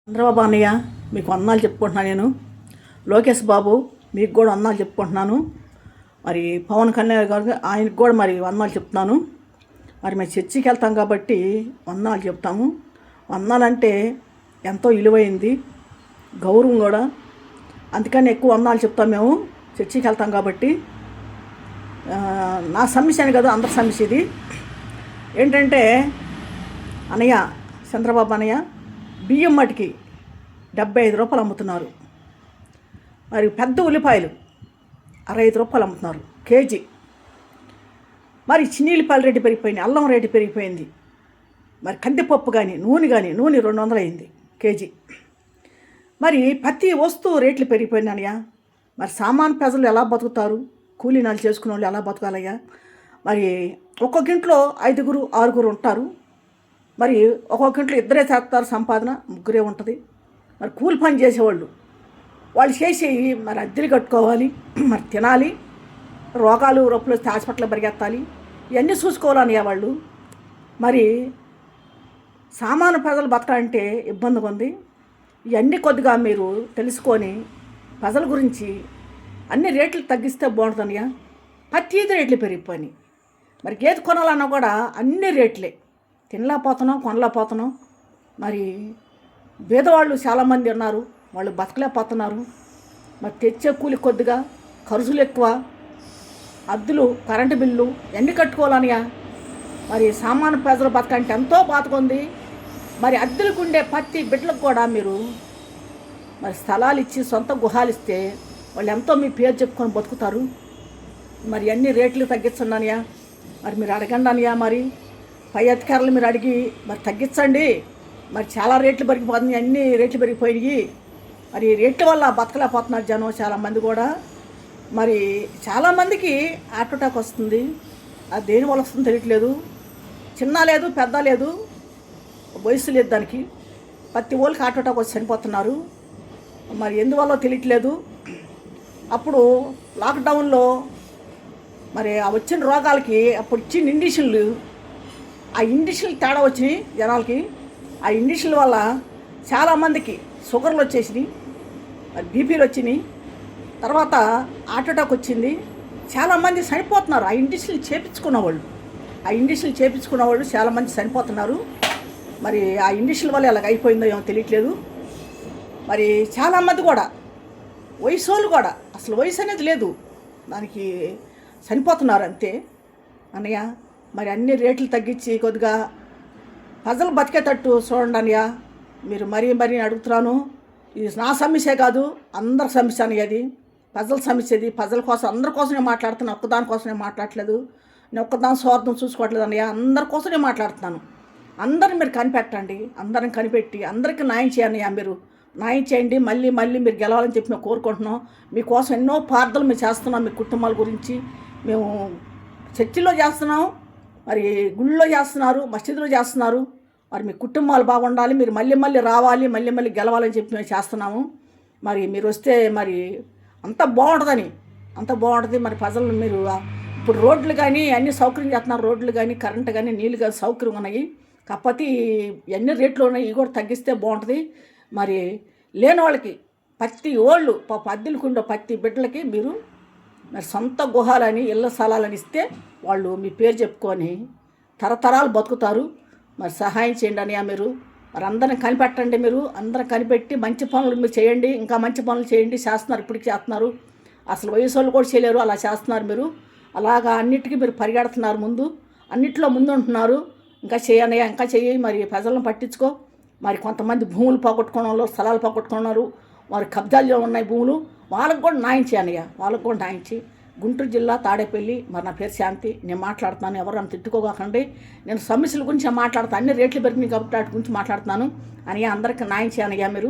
చంద్రబాబు అన్నయ్య మీకు వందనాలు చెప్పుకుంటున్నాను. నేను లోకేష్ బాబు మీకు కూడా వందనాలు చెప్పుకుంటున్నాను. మరి పవన్ కళ్యాణ్ గారు ఆయనకు కూడా మరి వందనాలు చెప్తున్నాను. మరి మేము చర్చికి వెళ్తాం కాబట్టి వందనాలు చెప్తాము. వందనాలంటే ఎంతో విలువైంది, గౌరవం కూడా. అందుకని ఎక్కువ వందనాలు చెప్తాం మేము చర్చికి వెళ్తాం కాబట్టి. నా సమస్య అని కదా, అందరి సమస్య ఇది. ఏంటంటే అన్నయ్య, చంద్రబాబు అన్నయ్య, బియ్యం మటికి 75 రూపాయలు అమ్ముతున్నారు. మరి పెద్ద ఉల్లిపాయలు 65 రూపాయలు అమ్ముతున్నారు కేజీ. మరి చిన్నీలపాయల రేటు పెరిగిపోయింది, అల్లం రేటు పెరిగిపోయింది. మరి కందిపప్పు కానీ నూనె 200 అయింది కేజీ. మరి ప్రతి వస్తువు రేట్లు పెరిగిపోయినాయా. మరి సామాన్య ప్రజలు ఎలా బతుకుతారు? కూలీ నాలు చేసుకునే వాళ్ళు ఎలా బతకాలయ్యా? మరి ఒక్కొక్క ఇంట్లో 5, 6 ఉంటారు. మరి ఒక్కొక్క ఇంట్లో 2 చేస్తారు సంపాదన, 3 ఉంటుంది. మరి కూలి పని చేసేవాళ్ళు వాళ్ళు చేసి మరి అద్దెలు కట్టుకోవాలి, మరి తినాలి, రోగాలు రొప్పులు వస్తే హాస్పిటల్లో పరిగెత్తాలి, ఇవన్నీ చూసుకోవాలని వాళ్ళు. మరి సామాన్య ప్రజలు బతకాలంటే ఇబ్బందిగా ఉంది. ఇవన్నీ కొద్దిగా మీరు తెలుసుకొని ప్రజల గురించి అన్ని రేట్లు తగ్గిస్తే బాగుంటుందయ్యా. ప్రతిదీ రేట్లు పెరిగిపోయినాయి. మరి గేదె కొనాలన్నా కూడా అన్ని రేట్లే, తినలేకపోతున్నాం, కొనలేకపోతున్నాం. మరి పేదవాళ్ళు చాలామంది ఉన్నారు, వాళ్ళు బతకలేకపోతున్నారు. మరి తెచ్చే కూలి కొద్దిగా, ఖర్చులు ఎక్కువ, అద్దులు, కరెంటు బిల్లు ఎన్ని కట్టుకోవాలనియా. మరి సామాన్య ప్రజలు బతకంటే ఎంతో బాధకుంది. మరి అద్దెలకు ఉండే ప్రతి బిడ్డలకు కూడా మీరు మరి స్థలాలు ఇచ్చి సొంత గుహాలు ఇస్తే వాళ్ళు ఎంతో మీ పేరు చెప్పుకొని బతుకుతారు. మరి అన్ని రేట్లు తగ్గించండి. మరి మీరు అడగండి అనియా. మరి పై అధికారులు మీరు అడిగి మరి తగ్గించండి. మరి చాలా రేట్లు పెరిగిపోతున్నాయి, అన్ని రేట్లు పెరిగిపోయినాయి. మరి రేట్ల వల్ల బతకలేకపోతున్నారు జనం చాలామంది కూడా. మరి చాలామందికి హార్ట్ అటాక్ వస్తుంది. అది దేనివల్ల వస్తుందో తెలియట్లేదు. చిన్న లేదు, పెద్ద లేదు, వయసు లేదు దానికి. ప్రతి వాళ్ళకి హార్ట్ అటాక్ వచ్చి చనిపోతున్నారు. మరి ఎందువల్ల తెలియట్లేదు. అప్పుడు లాక్డౌన్లో మరి ఆ వచ్చిన రోగాలకి అప్పుడు ఇచ్చిన ఇండిషన్లు, ఆ ఇండిషన్లు తేడా వచ్చినాయి జనాలకి. ఆ ఇండిషన్ల వల్ల చాలామందికి షుగర్లు వచ్చేసినాయి, మరి బీపీలు వచ్చినాయి, తర్వాత హార్ట్ అటాక్ వచ్చింది. చాలామంది చనిపోతున్నారు. ఆ ఇండిషన్లు చేపించుకున్న వాళ్ళు చాలామంది చనిపోతున్నారు. మరి ఆ ఇండిషన్ల వల్ల ఎలాగ అయిపోయిందో ఏమో తెలియట్లేదు. మరి చాలామంది కూడా వయసు వాళ్ళు కూడా అసలు వయసు అనేది లేదు, దానికి చనిపోతున్నారు అంతే అన్నయ్య. మరి అన్ని రేట్లు తగ్గించి కొద్దిగా ప్రజలు బతికేటట్టు చూడండి అన్నయ్య. మీరు మరీ అడుగుతున్నాను. ఇది నా సమస్య కాదు, అందరి సమస్య అని. అది ప్రజల సమస్య. ఇది ప్రజల కోసం, అందరి కోసం నేను మాట్లాడుతున్నాను, ఒక్కదాని కోసం నేను మాట్లాడట్లేదు. నేను ఒక్కదాని స్వార్థం చూసుకోవట్లేదు అన్నయ్య, అందరి కోసం నేను మాట్లాడుతున్నాను. అందరిని మీరు కనిపెట్టండి, అందరిని కనిపెట్టి అందరికీ న్యాయం చేయండి. మీరు న్యాయం చేయండి. మళ్ళీ మీరు గెలవాలని చెప్పి మేము కోరుకుంటున్నాం. మీకోసం ఎన్నో ప్రార్థనలు మేము చేస్తున్నాం. మీ కుటుంబాల గురించి మేము చర్చిలో చేస్తున్నాం, మరి గుళ్ళో చేస్తున్నారు, మసీదులో చేస్తున్నారు. మరి మీ కుటుంబాలు బాగుండాలి, మీరు మళ్ళీ రావాలి, మళ్ళీ గెలవాలని చెప్పి మేము చేస్తున్నాము. మరి మీరు వస్తే మరి అంత బాగుంటుంది. మరి ప్రజలు మీరు ఇప్పుడు రోడ్లు కానీ అన్ని సౌకర్యం చేస్తున్నారు. రోడ్లు కానీ, కరెంటు కానీ, నీళ్ళు కానీ సౌకర్యం ఉన్నాయి. కాకపోతే ఎన్ని రేట్లు ఉన్నాయి, ఇవి కూడా తగ్గిస్తే బాగుంటుంది. మరి లేని వాళ్ళకి ప్రతి ఓళ్ళు అద్దెలకుండే ప్రతి బిడ్డలకి మీరు మరి సొంత గుహాలని, ఇళ్ళ స్థలాలని ఇస్తే వాళ్ళు మీ పేరు చెప్పుకొని తరతరాలు బతుకుతారు. మరి సహాయం చేయండి అనియా. మీరు మరి అందరిని కనిపెట్టండి. మీరు అందరం కనిపెట్టి మంచి పనులు మీరు చేయండి, ఇంకా మంచి పనులు చేయండి. చేస్తున్నారు, ఇప్పటికి చేస్తున్నారు. అసలు వయసు వాళ్ళు కూడా చేయలేరు, అలా చేస్తున్నారు. మీరు అలాగా అన్నిటికీ మీరు పరిగెడుతున్నారు, అన్నిట్లో ముందు ఉంటున్నారు. ఇంకా చేయండి, ఇంకా చెయ్యి. మరి ప్రజలను పట్టించుకో. మరి కొంతమంది భూములు పోగొట్టుకున్నారు, స్థలాలు పోగొట్టుకున్నారు, మరి కబ్జాల్లో ఉన్నాయి భూములు. వాళ్ళకు కూడా న్యాయం చేయనయ్యా, వాళ్ళకు కూడా న్యాయం చేయి. గుంటూరు జిల్లా తాడేపల్లి. మరి నా పేరు శాంతి. నేను మాట్లాడుతున్నాను, ఎవరు నన్ను తిట్టుకోకండి. నేను సమస్యల గురించి మాట్లాడుతాను. అన్ని రేట్లు పెరిగినాయి కాబట్టి వాటి గురించి మాట్లాడుతున్నాను అని. అందరికీ న్యాయం చేయనయ్యా మీరు.